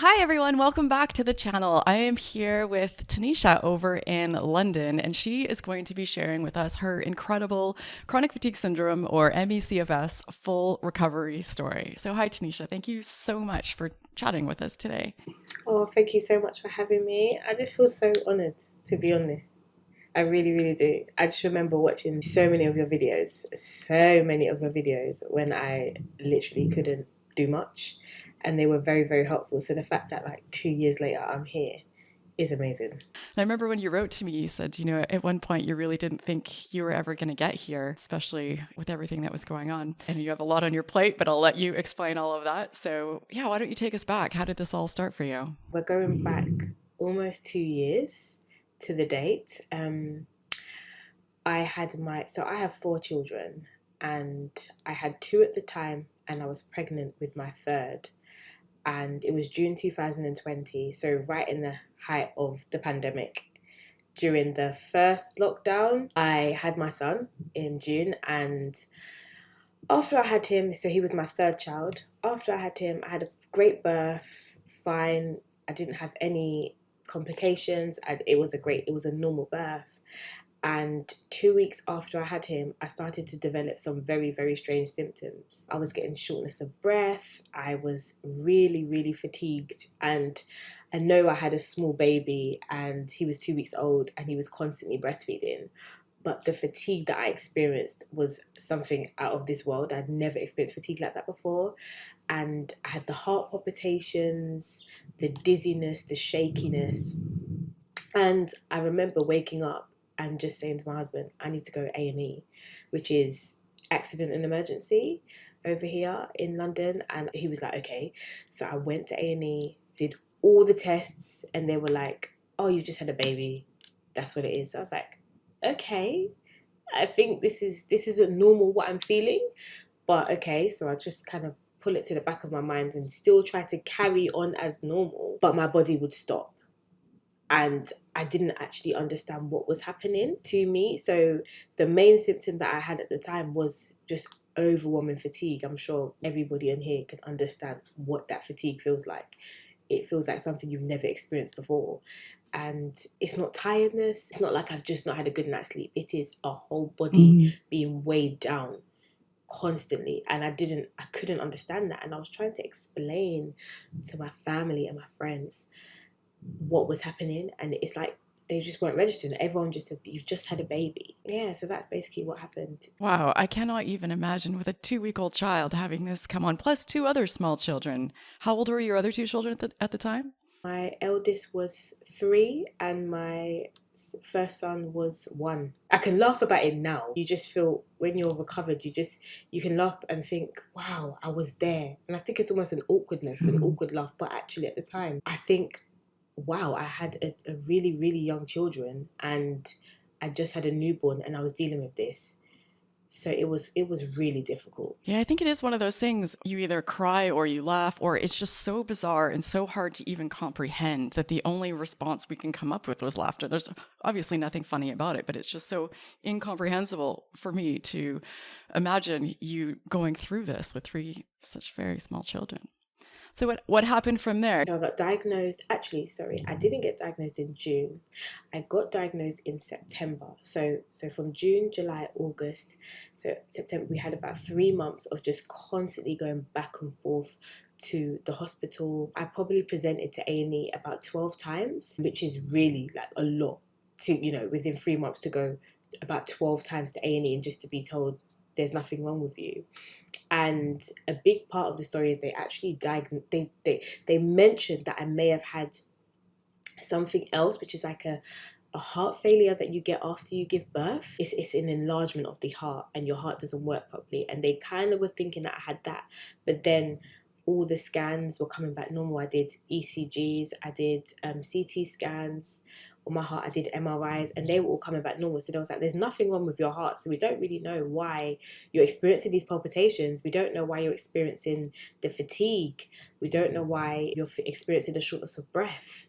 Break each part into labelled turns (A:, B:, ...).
A: Hi everyone, welcome back to the channel. I am here with Tanisha over in London, and she is going to be sharing with us her incredible chronic fatigue syndrome, or ME/CFS, full recovery story. So, hi Tanisha, thank you so much for chatting with us today.
B: Oh, thank you so much for having me. I just feel so honoured to be on there. I really, really do. I just remember watching so many of your videos when I literally couldn't do much, and they were very, very helpful. So the fact that like 2 years later I'm here is amazing.
A: And I remember when you wrote to me, you said, at one point you really didn't think you were ever going to get here, especially with everything that was going on. And you have a lot on your plate, but I'll let you explain all of that. So, yeah, why don't you take us back? How did this all start for you?
B: We're going back almost 2 years to the date. I have 4 children, and I had two at the time, and I was pregnant with my third. And it was June 2020, so right in the height of the pandemic. During the first lockdown, I had my son in June, and after I had him, so he was my third child. After I had him, I had a great birth, fine. I didn't have any complications. It was a normal birth. And 2 weeks after I had him, I started to develop some very, very strange symptoms. I was getting shortness of breath. I was really, really fatigued. And I know I had a small baby and he was 2 weeks old and he was constantly breastfeeding. But the fatigue that I experienced was something out of this world. I'd never experienced fatigue like that before. And I had the heart palpitations, the dizziness, the shakiness. And I remember waking up and just saying to my husband, I need to go A&E, which is accident and emergency over here in London. And he was like, okay. So I went to A&E, did all the tests, and they were like, oh, you just had a baby. That's what it is. So I was like, okay. I think this is a normal what I'm feeling. But okay, so I just kind of pull it to the back of my mind and still try to carry on as normal. But my body would stop, and I didn't actually understand what was happening to me. So the main symptom that I had at the time was just overwhelming fatigue. I'm sure everybody in here can understand what that fatigue feels like. It feels like something you've never experienced before. And it's not tiredness. It's not like I've just not had a good night's sleep. It is a whole body being weighed down constantly, and I couldn't understand that, and I was trying to explain to my family and my friends what was happening, and it's like they just weren't registering. Everyone just said, you've just had a baby. Yeah, so that's basically what happened.
A: Wow, I cannot even imagine with a 2 week old child having this come on, plus two other small children. How old were your other two children at the time?
B: My eldest was 3 and my first son was 1. I can laugh about it now. You just feel when you're recovered, you can laugh and think, wow, I was there. And I think it's almost an awkwardness, an awkward laugh. But actually at the time, I think, wow, I had a really, really young children, and I just had a newborn and I was dealing with this. So it was really difficult.
A: Yeah, I think it is one of those things you either cry or you laugh, or it's just so bizarre and so hard to even comprehend that the only response we can come up with was laughter. There's obviously nothing funny about it, but it's just so incomprehensible for me to imagine you going through this with three such very small children. So what happened from there?
B: So I got diagnosed, actually, sorry, I didn't get diagnosed in June. I got diagnosed in September. So from June, July, August, so September, we had about 3 months of just constantly going back and forth to the hospital. I probably presented to A&E about 12 times, which is really like a lot to, within 3 months to go about 12 times to A&E and just to be told there's nothing wrong with you. And a big part of the story is they actually they mentioned that I may have had something else, which is like a heart failure that you get after you give birth. It's an enlargement of the heart and your heart doesn't work properly, and they kind of were thinking that I had that. But then all the scans were coming back normal. I did ECGs, I did CT scans on my heart, I did MRIs, and they were all coming back normal. So they was like, there's nothing wrong with your heart. So we don't really know why you're experiencing these palpitations. We don't know why you're experiencing the fatigue. We don't know why you're experiencing the shortness of breath.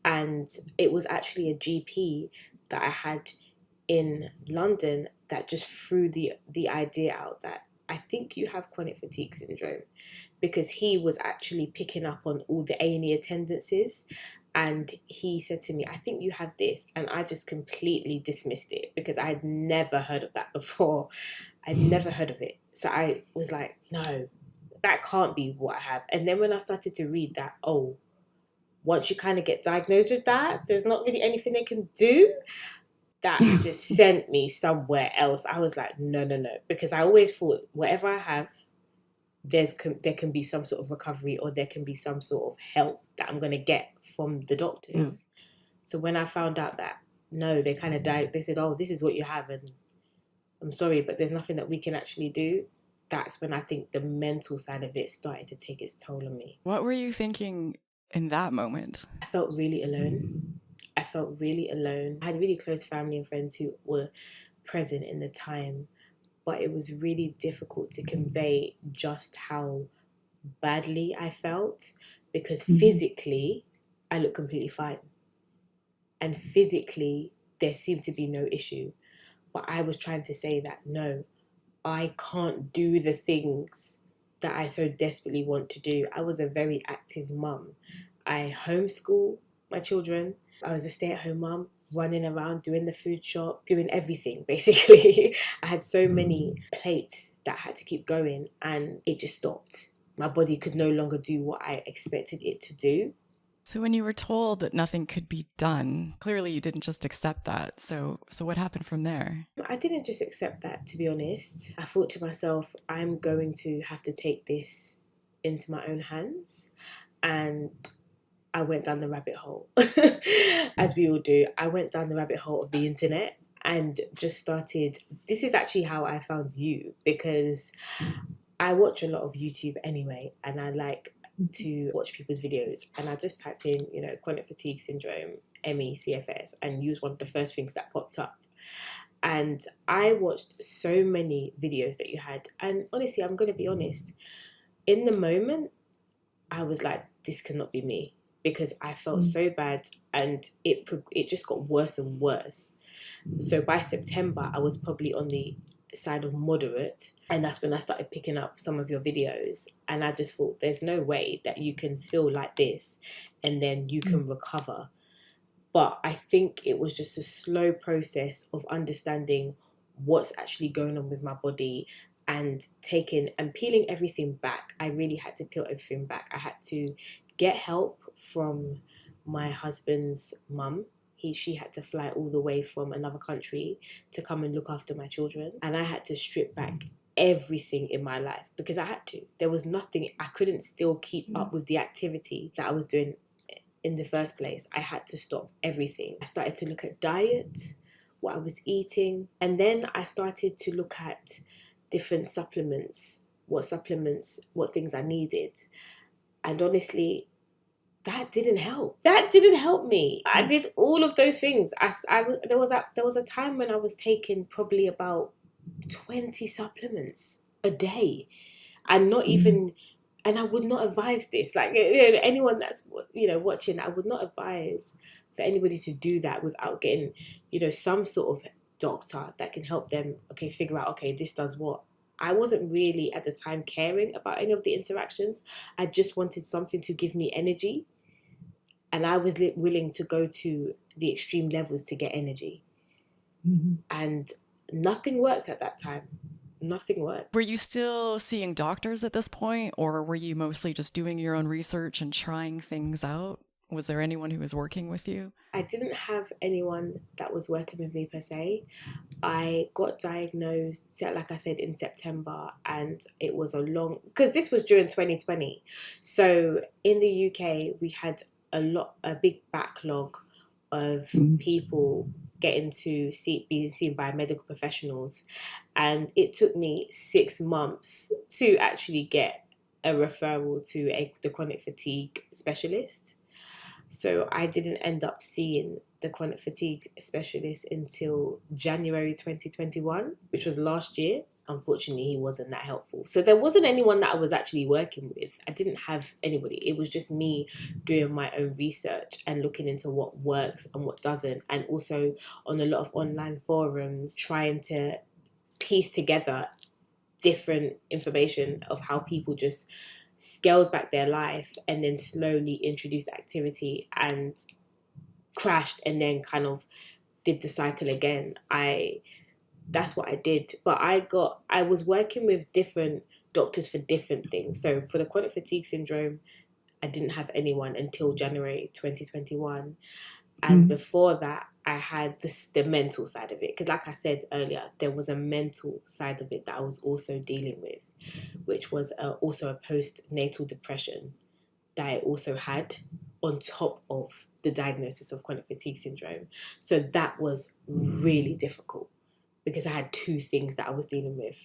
B: And it was actually a GP that I had in London that just threw the idea out that I think you have chronic fatigue syndrome, because he was actually picking up on all the A&E attendances. And he said to me, I think you have this. And I just completely dismissed it because I'd never heard of that before. I'd never heard of it. So I was like, no, that can't be what I have. And then when I started to read that, oh, once you kind of get diagnosed with that, there's not really anything they can do. That just sent me somewhere else. I was like, no, no, no. Because I always thought whatever I have, there can be some sort of recovery, or there can be some sort of help that I'm going to get from the doctors. So when I found out that, no, they kind of died, they said, oh, this is what you have. And I'm sorry, but there's nothing that we can actually do. That's when I think the mental side of it started to take its toll on me.
A: What were you thinking in that moment?
B: I felt really alone. I felt really alone. I had really close family and friends who were present in the time, but it was really difficult to convey just how badly I felt, because physically I looked completely fine. And physically there seemed to be no issue. But I was trying to say that, no, I can't do the things that I so desperately want to do. I was a very active mum. I homeschool my children. I was a stay-at-home mum, running around, doing the food shop, doing everything, basically. I had so many plates that had to keep going, and it just stopped. My body could no longer do what I expected it to do.
A: So when you were told that nothing could be done, clearly you didn't just accept that. So what happened from there?
B: I didn't just accept that, to be honest. I thought to myself, I'm going to have to take this into my own hands. And I went down the rabbit hole, as we all do. I went down the rabbit hole of the internet and just started. This is actually how I found you, because I watch a lot of YouTube anyway, and I like to watch people's videos. And I just typed in, chronic fatigue syndrome, ME, CFS, and used one of the first things that popped up. And I watched so many videos that you had. And honestly, I'm going to be honest, in the moment, I was like, this cannot be me, because I felt so bad, and it just got worse and worse. So by September, I was probably on the side of moderate, and that's when I started picking up some of your videos. And I just thought, there's no way that you can feel like this and then you can recover. But I think it was just a slow process of understanding what's actually going on with my body, and taking and peeling everything back. I really had to peel everything back. I had to get help from my husband's mum. She had to fly all the way from another country to come and look after my children. And I had to strip back everything in my life, because I had to. There was nothing, I couldn't still keep up with the activity that I was doing in the first place. I had to stop everything. I started to look at diet, what I was eating, and then I started to look at different supplements, what things I needed. And honestly, that didn't help. That didn't help me. I did all of those things. There was a time when I was taking probably about 20 supplements a day, and not even. And I would not advise this. Like, anyone that's watching, I would not advise for anybody to do that without getting some sort of doctor that can help them figure out, this does what. I wasn't really at the time caring about any of the interactions. I just wanted something to give me energy, and I was willing to go to the extreme levels to get energy. And nothing worked at that time. Nothing worked.
A: Were you still seeing doctors at this point, or were you mostly just doing your own research and trying things out? Was there anyone who was working with you?
B: I didn't have anyone that was working with me per se. I got diagnosed, like I said, in September, and it was because this was during 2020. So in the UK, we had a big backlog of people getting to being seen by medical professionals. And it took me 6 months to actually get a referral to the chronic fatigue specialist. So I didn't end up seeing the chronic fatigue specialist until January 2021, which was last year. Unfortunately, he wasn't that helpful. So there wasn't anyone that I was actually working with. I didn't have anybody. It was just me doing my own research and looking into what works and what doesn't. And also on a lot of online forums, trying to piece together different information of how people just scaled back their life and then slowly introduced activity and crashed and then kind of did the cycle again. That's what I did. But I was working with different doctors for different things. So for the chronic fatigue syndrome, I didn't have anyone until January 2021. And before that, I had the mental side of it. Because like I said earlier, there was a mental side of it that I was also dealing with, which was also a postnatal depression that I also had on top of the diagnosis of chronic fatigue syndrome. So that was really difficult because I had two things that I was dealing with.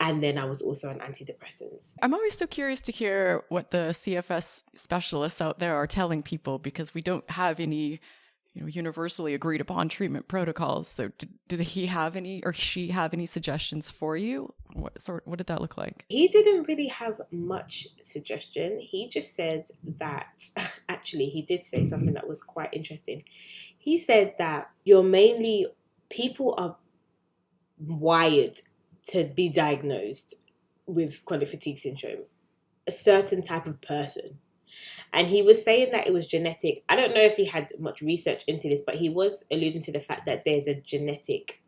B: And then I was also on antidepressants.
A: I'm always so curious to hear what the CFS specialists out there are telling people, because we don't have any, universally agreed upon treatment protocols. So did he have any, or she have any suggestions for you? What did that look like?
B: He didn't really have much suggestion. He just said that, actually, he did say something that was quite interesting. He said that people are wired to be diagnosed with chronic fatigue syndrome, a certain type of person. And he was saying that it was genetic. I don't know if he had much research into this, but he was alluding to the fact that there's a genetic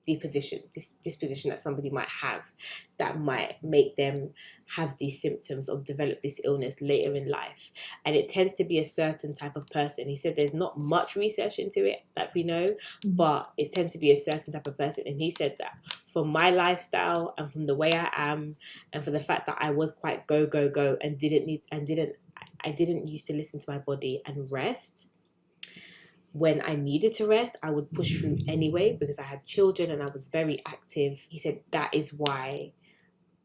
B: disposition that somebody might have that might make them have these symptoms or develop this illness later in life. And it tends to be a certain type of person. He said there's not much research into it, like we know, but it tends to be a certain type of person. And he said that from my lifestyle and from the way I am, and for the fact that I was quite go and I didn't used to listen to my body and rest. When I needed to rest, I would push through anyway because I had children and I was very active. He said that is why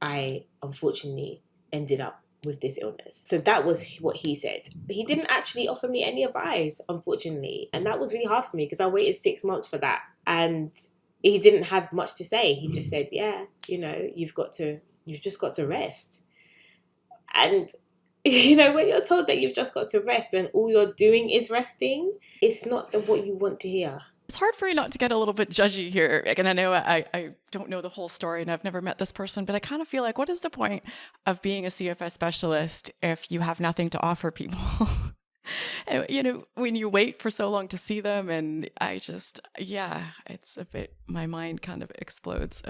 B: I unfortunately ended up with this illness. So that was what he said. He didn't actually offer me any advice, unfortunately. And that was really hard for me because I waited 6 months for that. And he didn't have much to say. He just said, yeah, you've just got to rest. And when you're told that you've just got to rest when all you're doing is resting, it's not what you want to hear.
A: It's hard for me not to get a little bit judgy here. And I know I don't know the whole story and I've never met this person, but I kind of feel like, what is the point of being a CFS specialist if you have nothing to offer people? When you wait for so long to see them, and it's a bit, my mind kind of explodes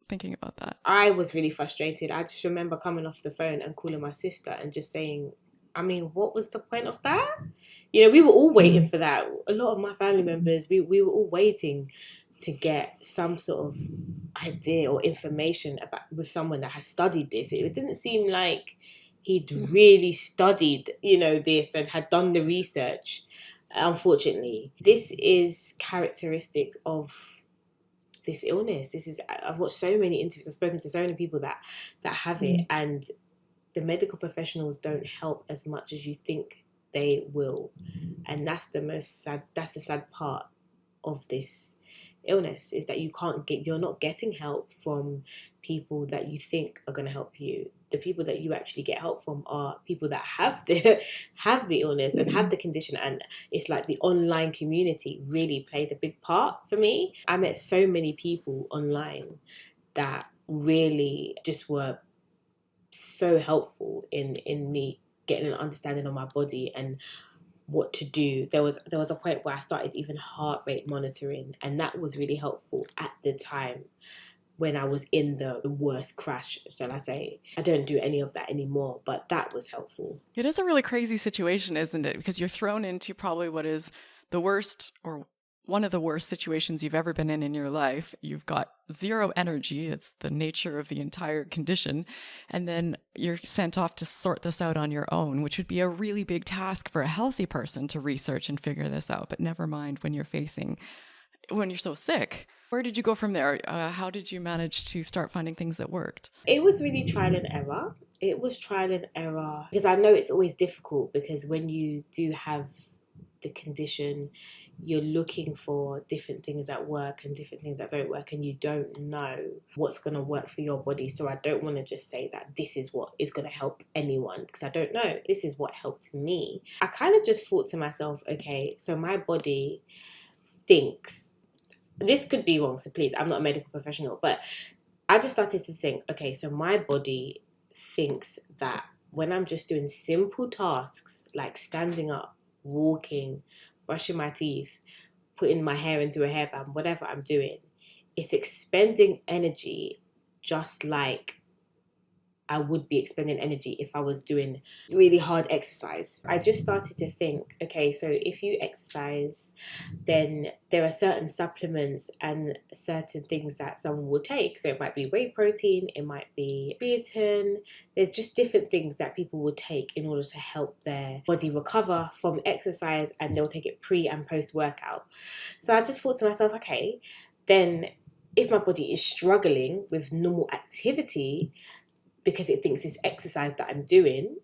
A: thinking about that.
B: I was really frustrated. I just remember coming off the phone and calling my sister and just saying, what was the point of that? We were all waiting for that. A lot of my family members, we were all waiting to get some sort of idea or information with someone that has studied this. It didn't seem like he'd really studied, this and had done the research. Unfortunately, this is characteristic of this illness. I've watched so many interviews. I've spoken to so many people that have it, and the medical professionals don't help as much as you think they will. And that's the sad part of this illness, is that you're not getting help from people that you think are going to help you. The people that you actually get help from are people that have the illness and have the condition. And it's like the online community really played a big part for me. I met so many people online that really just were so helpful in me getting an understanding of my body and what to do. There was a point where I started even heart rate monitoring, and that was really helpful at the time when I was in the worst crash, shall I say. I don't do any of that anymore, but that was helpful.
A: It is a really crazy situation, isn't it? Because you're thrown into probably what is the worst, or one of the worst situations you've ever been in your life. You've got zero energy. It's the nature of the entire condition. And then you're sent off to sort this out on your own, which would be a really big task for a healthy person to research and figure this out. But never mind when you're so sick. Where did you go from there? How did you manage to start finding things that worked?
B: It was really trial and error. Because I know it's always difficult, because when you do have the condition, you're looking for different things that work and different things that don't work, and you don't know what's going to work for your body. So I don't want to just say that this is what is going to help anyone, because I don't know. This is what helped me. I kind of just thought to myself, okay, so my body thinks, this could be wrong, so please, I'm not a medical professional, but I just started to think, okay, so my body thinks that when I'm just doing simple tasks like standing up, walking, brushing my teeth, putting my hair into a hairband, whatever I'm doing, it's expending energy just like I would be expending energy if I was doing really hard exercise. I just started to think, okay, so if you exercise, then there are certain supplements and certain things that someone will take. So it might be whey protein, it might be creatine. There's just different things that people will take in order to help their body recover from exercise, and they'll take it pre and post workout. So I just thought to myself, okay, then if my body is struggling with normal activity because it thinks it's exercise that I'm doing,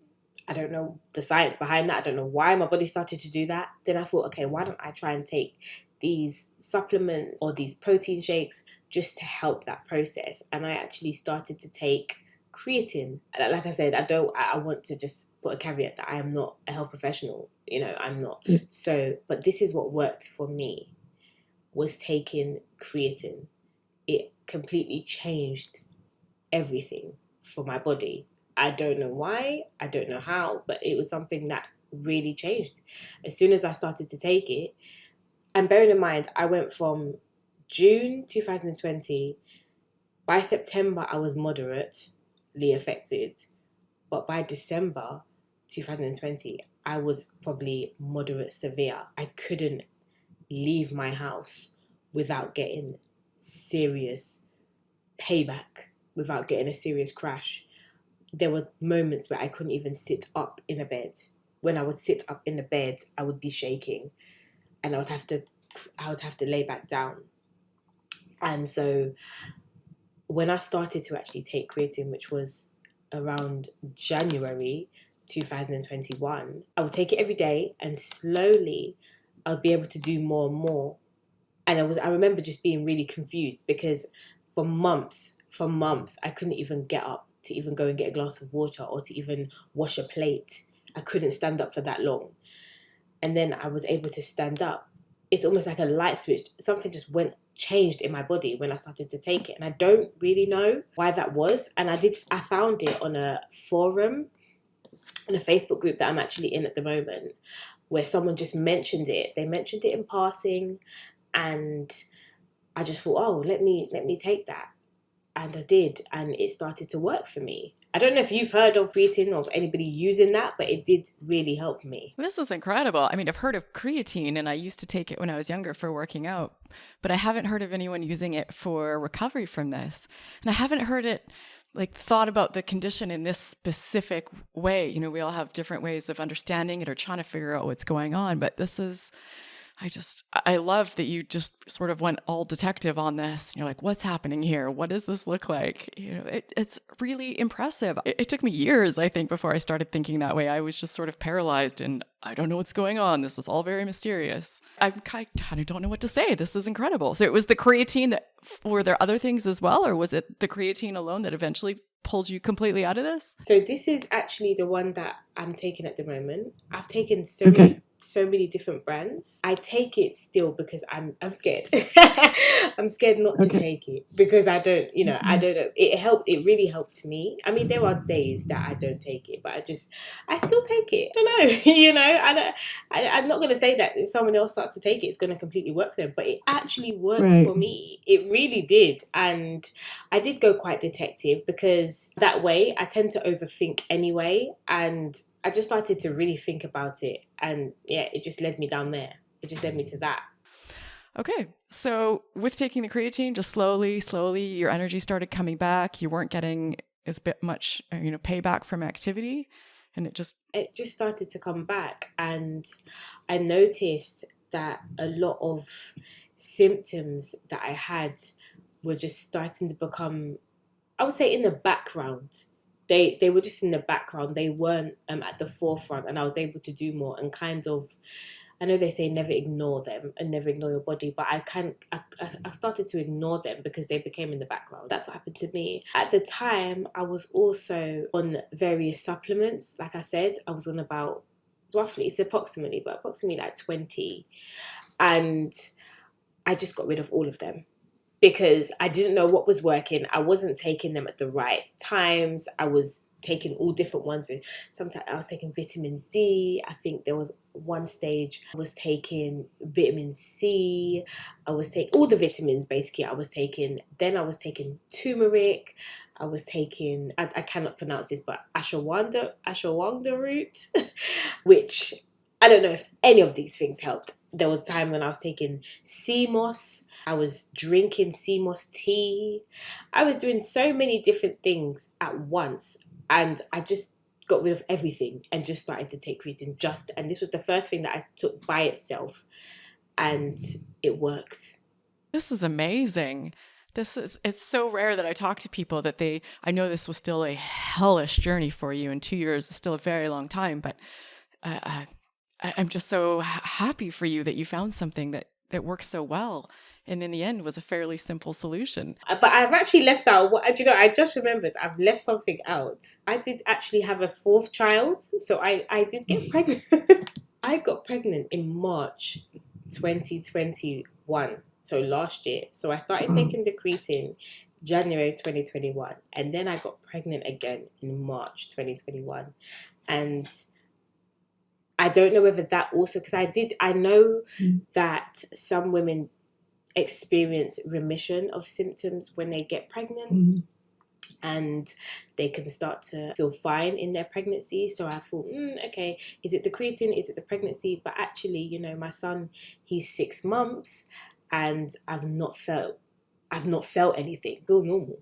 B: I don't know the science behind that. I don't know why my body started to do that. Then I thought, okay, why don't I try and take these supplements or these protein shakes just to help that process? And I actually started to take creatine. Like I said, I want to just put a caveat that I am not a health professional. I'm not. So, but this is what worked for me, was taking creatine. It completely changed everything for my body. I don't know why, I don't know how, but it was something that really changed. As soon as I started to take it, and bearing in mind, I went from June 2020, by September, I was moderately affected, but by December 2020, I was probably moderate severe. I couldn't leave my house without getting serious payback, without getting a serious crash. There were moments where I couldn't even sit up in a bed. When I would sit up in the bed, I would be shaking, and I would have to lay back down. And so when I started to actually take creatine, which was around January 2021, I would take it every day, and slowly I would be able to do more and more. And I remember just being really confused because for months, I couldn't even get up to even go and get a glass of water or to even wash a plate. I couldn't stand up for that long. And then I was able to stand up. It's almost like a light switch. Something just changed in my body when I started to take it. And I don't really know why that was. And I found it on a forum, in a Facebook group that I'm actually in at the moment, where someone just mentioned it. They mentioned it in passing, and I just thought, oh, let me take that. And I did, and it started to work for me. I don't know if you've heard of creatine or of anybody using that, but it did really help me.
A: This is incredible. I mean, I've heard of creatine, and I used to take it when I was younger for working out, but I haven't heard of anyone using it for recovery from this. And I haven't heard it thought about the condition in this specific way. We all have different ways of understanding it or trying to figure out what's going on, but I love that you just sort of went all detective on this. You're like, what's happening here? What does this look like? It's really impressive. It took me years, I think, before I started thinking that way. I was just sort of paralyzed and I don't know what's going on. This is all very mysterious. I kind of don't know what to say. This is incredible. So it was the creatine were there other things as well? Or was it the creatine alone that eventually pulled you completely out of this?
B: So this is actually the one that I'm taking at the moment. I've taken so many different brands. I take it still because I'm scared. I'm scared not to take it because I don't know. It really helped me. I mean, there are days that I don't take it, but I still take it. I don't know. I'm not going to say that if someone else starts to take it, it's going to completely work for them, but it actually worked for me. It really did. And I did go quite detective because that way I tend to overthink anyway. And I just started to really think about it. And yeah, it just led me down there. It just led me to that.
A: Okay. So with taking the creatine, just slowly, your energy started coming back. You weren't getting as much, payback from activity. And it just
B: started to come back. And I noticed that a lot of symptoms that I had were just starting to become, I would say, in the background. They were just in the background. They weren't at the forefront, and I was able to do more and kind of, I know they say never ignore them and never ignore your body, but I started to ignore them because they became in the background. That's what happened to me. At the time, I was also on various supplements. Like I said, I was on about roughly like 20. And I just got rid of all of them. because I didn't know what was working. I wasn't taking them at the right times. I was taking all different ones. Sometimes I was taking vitamin D. I think there was one stage I was taking vitamin C. I was taking all the vitamins basically. I was taking. Then I was taking turmeric. I was taking. I cannot pronounce this, but ashwagandha root, which I don't know if any of these things helped. There was a time when I was taking sea moss. I was drinking sea moss tea. I was doing so many different things at once. And I just got rid of everything and just started to take creatine and this was the first thing that I took by itself, and it worked.
A: This is amazing. It's so rare that I talk to people that I know this was still a hellish journey for you, and 2 years is still a very long time, but I'm just so happy for you that you found something that works so well, and in the end was a fairly simple solution.
B: But I've actually left out what, you know, I just remembered I've left something out. I did actually have a fourth child, so I did get pregnant. I got pregnant in March 2021, so last year. So I started taking the creatine January 2021, and then I got pregnant again in March 2021. And I don't know whether that also, because I know that some women experience remission of symptoms when they get pregnant, and they can start to feel fine in their pregnancy. So I thought, okay, is it the creatine? Is it the pregnancy? But actually, you know, my son, he's 6 months, and I've not felt anything. I feel normal.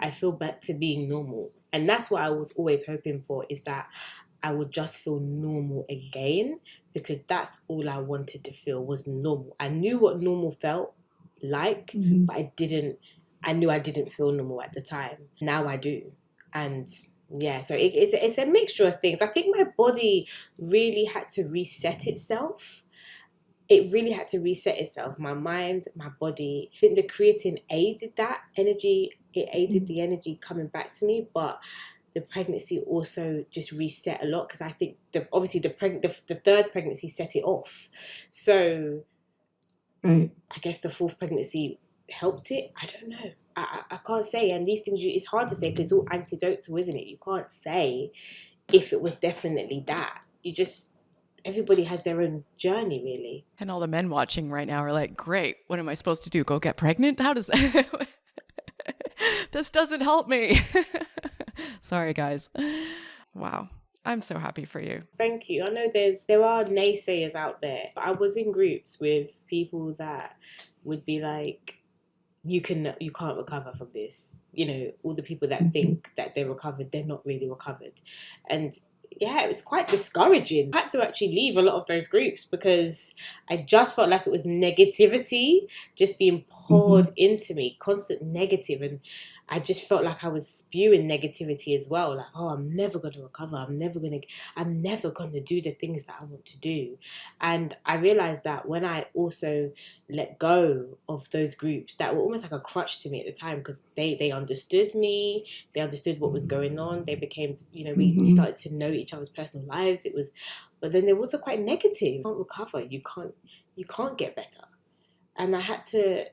B: I feel back to being normal, and that's what I was always hoping for, is that I would just feel normal again, because that's all I wanted to feel was normal. I knew what normal felt like, but I knew I didn't feel normal at the time. Now I do. And yeah, so it's a mixture of things. I think my body really had to reset itself. It really had to reset itself. My mind, my body. I think the creatine aided that energy. It aided the energy coming back to me, but the pregnancy also just reset a lot, because I think obviously the third pregnancy set it off. So I guess the fourth pregnancy helped it. I don't know. I can't say. And these things, it's hard to say because it's all anecdotal, isn't it? You can't say if it was definitely that. Everybody has their own journey, really.
A: And all the men watching right now are like, great, what am I supposed to do? Go get pregnant? How does that? This doesn't help me. Sorry, guys. Wow. I'm so happy for you.
B: Thank you. I know there are naysayers out there. I was in groups with people that would be like, you can't recover from this. You know, all the people that think that they're recovered, they're not really recovered. And yeah, it was quite discouraging. I had to actually leave a lot of those groups because I just felt like it was negativity just being poured into me, constant negative, and I just felt like I was spewing negativity as well. Like, oh, I'm never going to recover. I'm never going to do the things that I want to do. And I realized that when I also let go of those groups that were almost like a crutch to me at the time, because they understood me, they understood what was going on. They became, you know, we started to know each other's personal lives. But then they were also quite negative. You can't recover. You can't get better. And I had to,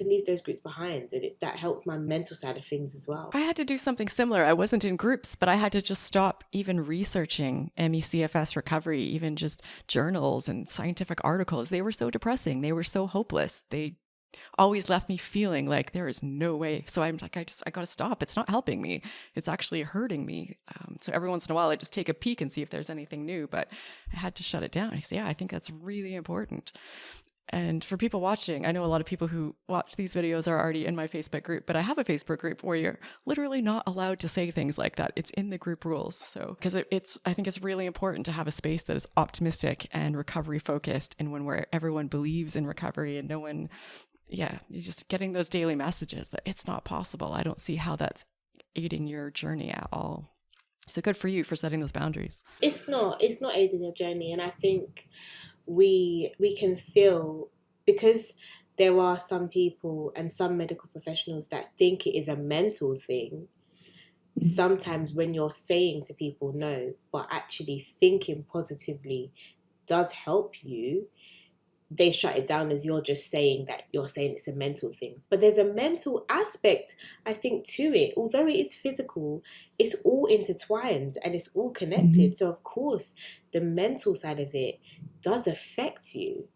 B: leave those groups behind, and that helped my mental side of things as well.
A: I had to do something similar. I wasn't in groups, but I had to just stop even researching ME/CFS recovery, even just journals and scientific articles. They were so depressing. They were so hopeless. They always left me feeling like there is no way. So I'm like, I got to stop. It's not helping me. It's actually hurting me. So every once in a while, I just take a peek and see if there's anything new, but I had to shut it down. I say, yeah, I think that's really important. And for people watching, I know a lot of people who watch these videos are already in my Facebook group, but I have a Facebook group where you're literally not allowed to say things like that. It's in the group rules. So, because I think it's really important to have a space that is optimistic and recovery focused, and where everyone believes in recovery and no one, you're just getting those daily messages that it's not possible. I don't see how that's aiding your journey at all. So good for you for setting those boundaries.
B: It's not aiding your journey. And I think we can feel, because there are some people and some medical professionals that think it is a mental thing. Sometimes when you're saying to people no, but actually thinking positively does help you, they shut it down as you're just saying that you're saying it's a mental thing. But there's a mental aspect, I think, to it. Although it is physical, it's all intertwined and it's all connected. So, of course, the mental side of it does affect you.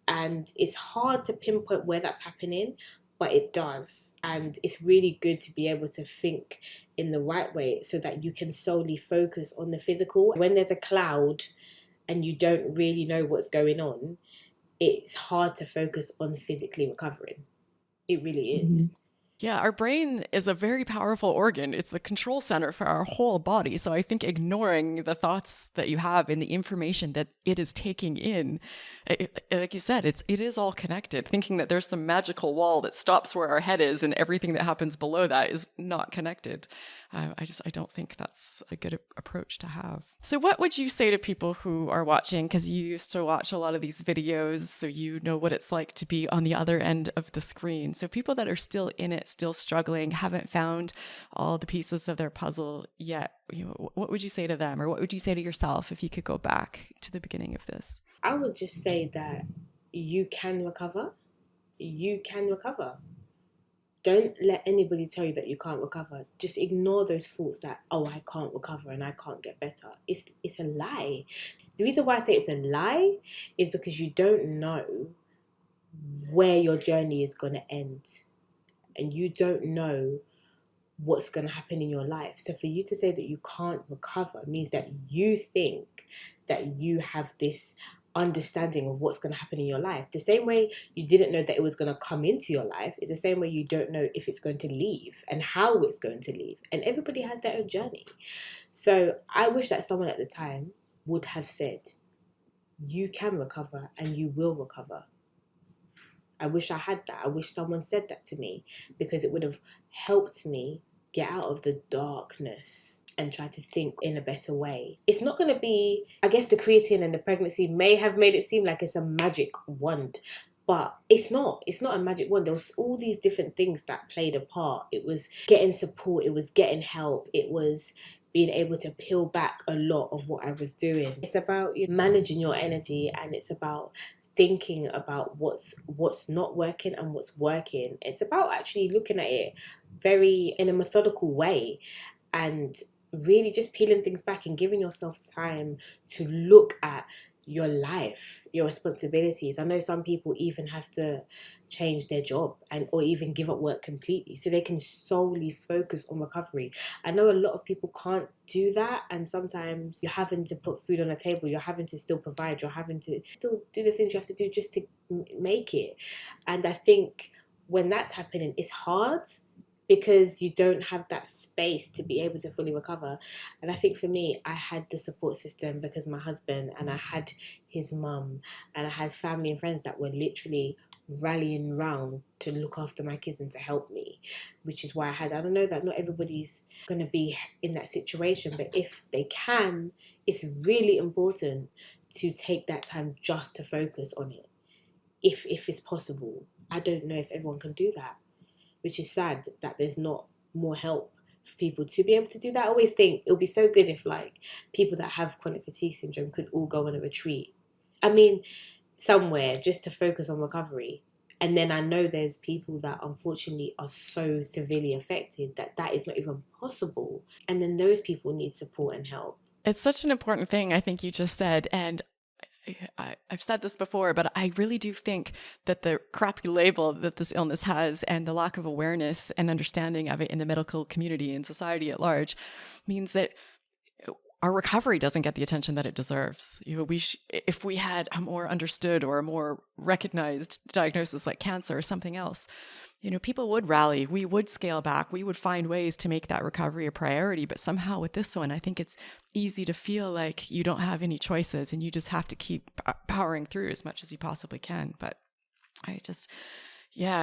B: And it's hard to pinpoint where that's happening, but it does. And it's really good to be able to think in the right way so that you can solely focus on the physical. When there's a cloud and you don't really know what's going on, it's hard to focus on physically recovering. It really is.
A: Yeah, our brain is a very powerful organ. It's the control center for our whole body. So I think ignoring the thoughts that you have and the information that it is taking in, like you said, it is all connected. Thinking that there's some magical wall that stops where our head is and everything that happens below that is not connected. I don't think that's a good approach to have. So what would you say to people who are watching? Because you used to watch a lot of these videos, so you know what it's like to be on the other end of the screen. So people that are still in it, still struggling, haven't found all the pieces of their puzzle yet, what would you say to them? Or what would you say to yourself if you could go back to the beginning of this?
B: I would just say that you can recover. You can recover. Don't let anybody tell you that you can't recover. Just ignore those thoughts that, oh, I can't recover and I can't get better. It's a lie. The reason why I say it's a lie is because you don't know where your journey is going to end. And you don't know what's going to happen in your life. So for you to say that you can't recover means that you think that you have this understanding of what's going to happen in your life. The same way you didn't know that it was going to come into your life is the same way you don't know if it's going to leave and how it's going to leave. And everybody has their own journey. So I wish that someone at the time would have said, you can recover and you will recover. I wish I had that. I wish someone said that to me, because it would have helped me get out of the darkness and try to think in a better way. It's not going to be, I guess the creatine and the pregnancy may have made it seem like it's a magic wand, but it's not. It's not a magic wand. There was all these different things that played a part. It was getting support. It was getting help. It was being able to peel back a lot of what I was doing. It's about managing your energy, and it's about thinking about what's not working and what's working. It's about actually looking at it very in a methodical way and really just peeling things back and giving yourself time to look at your life, your responsibilities. I know some people even have to change their job or even give up work completely so they can solely focus on recovery. I know a lot of people can't do that, and sometimes you're having to put food on the table, you're having to still provide, you're having to still do the things you have to do just to make it. And I think when that's happening, it's hard because you don't have that space to be able to fully recover. And I think for me, I had the support system because my husband, and I had his mum, and I had family and friends that were literally rallying round to look after my kids and to help me, which is why I don't know that not everybody's going to be in that situation, but if they can, it's really important to take that time just to focus on it, if it's possible. I don't know if everyone can do that, which is sad that there's not more help for people to be able to do that. I always think it would be so good if people that have chronic fatigue syndrome could all go on a retreat. I mean, somewhere just to focus on recovery. And then I know there's people that unfortunately are so severely affected that is not even possible. And then those people need support and help.
A: It's such an important thing, I think you just said. And I've said this before, but I really do think that the crappy label that this illness has and the lack of awareness and understanding of it in the medical community and society at large means that our recovery doesn't get the attention that it deserves. If we had a more understood or a more recognized diagnosis like cancer or something else, people would rally, we would scale back, we would find ways to make that recovery a priority. But somehow with this one, I think it's easy to feel like you don't have any choices and you just have to keep powering through as much as you possibly can. But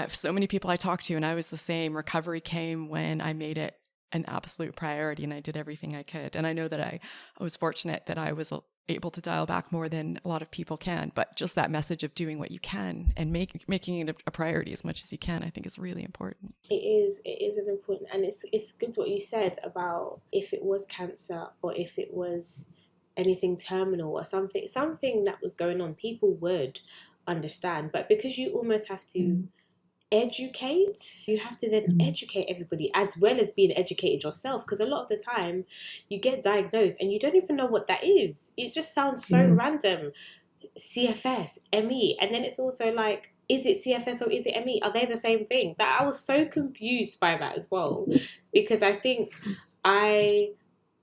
A: so many people I talked to, and I was the same, recovery came when I made it an absolute priority and I did everything I could. And I know that I was fortunate that I was able to dial back more than a lot of people can, but just that message of doing what you can and making it a priority as much as you can, I think is really important.
B: It is an important, and it's good what you said about if it was cancer or if it was anything terminal or something that was going on, people would understand. But because you almost have to educate, you have to then educate everybody as well as being educated yourself, because a lot of the time you get diagnosed and you don't even know what that is. It just sounds so random. CFS, ME, and then it's also like, is it CFS or is it ME? Are they the same thing? That I was so confused by that as well, because I think I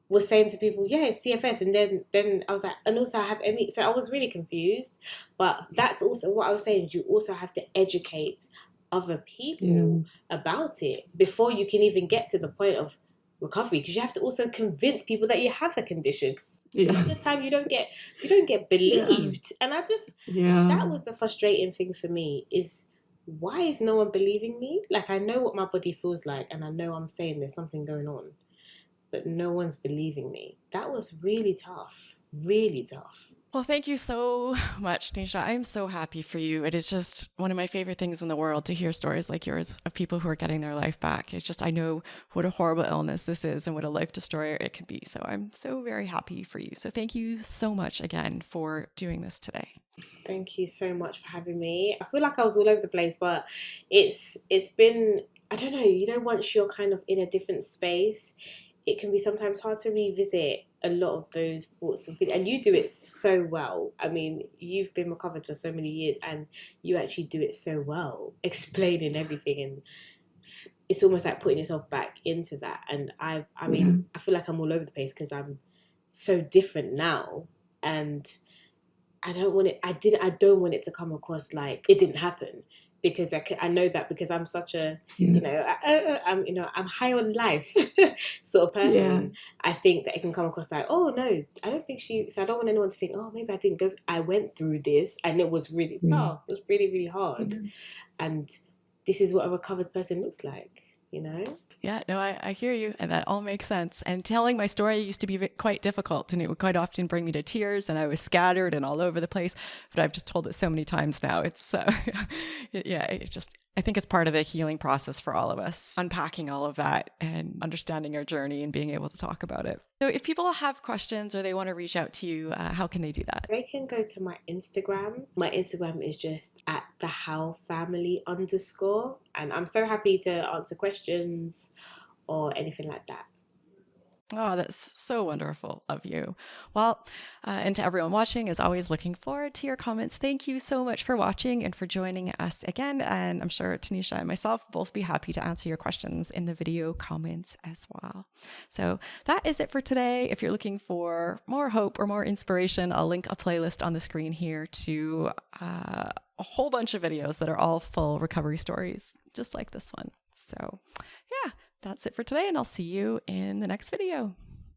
B: was saying to people, yeah, it's CFS, and then I was like, and also I have ME, so I was really confused. But that's also what I was saying, is you also have to educate other people about it before you can even get to the point of recovery, because you have to also convince people that you have a condition. 'Cause a lot of the time you don't get believed, and I just that was the frustrating thing for me, is why is no one believing me? Like, I know what my body feels like, and I know I'm saying there's something going on, but no one's believing me. That was really tough, really tough.
A: Well, thank you so much, Tenisha. I'm so happy for you. It is just one of my favorite things in the world to hear stories like yours of people who are getting their life back. It's just, I know what a horrible illness this is and what a life destroyer it can be. So I'm so very happy for you. So thank you so much again for doing this today.
B: Thank you so much for having me. I feel like I was all over the place, but it's been, I don't know, once you're kind of in a different space, it can be sometimes hard to revisit a lot of those thoughts and you do it so well. I mean, you've been recovered for so many years and you actually do it so well, explaining everything, and it's almost like putting yourself back into that. And I mean, I feel like I'm all over the place because I'm so different now, and I don't want it. I don't want it to come across like it didn't happen, because I know that, because I'm such a I'm high on life sort of person. I think that it can come across like, oh no, I don't think she. So I don't want anyone to think, oh, maybe I didn't go. I went through this and it was really tough. It was really, really hard, and this is what a recovered person looks like.
A: Yeah, no, I hear you, and that all makes sense. And telling my story used to be quite difficult, and it would quite often bring me to tears, and I was scattered and all over the place. But I've just told it so many times now. It's, yeah, it just, I think it's part of the healing process for all of us, unpacking all of that and understanding our journey and being able to talk about it. So if people have questions or they want to reach out to you, how can they do that?
B: They can go to my Instagram. My Instagram is just at @thehowfamily_, and I'm so happy to answer questions or anything like that.
A: Oh, that's so wonderful of you. Well, and to everyone watching, as always, looking forward to your comments. Thank you so much for watching and for joining us again. And I'm sure Tenisha and myself will both be happy to answer your questions in the video comments as well. So that is it for today. If you're looking for more hope or more inspiration, I'll link a playlist on the screen here to a whole bunch of videos that are all full recovery stories, just like this one. So yeah. That's it for today, and I'll see you in the next video.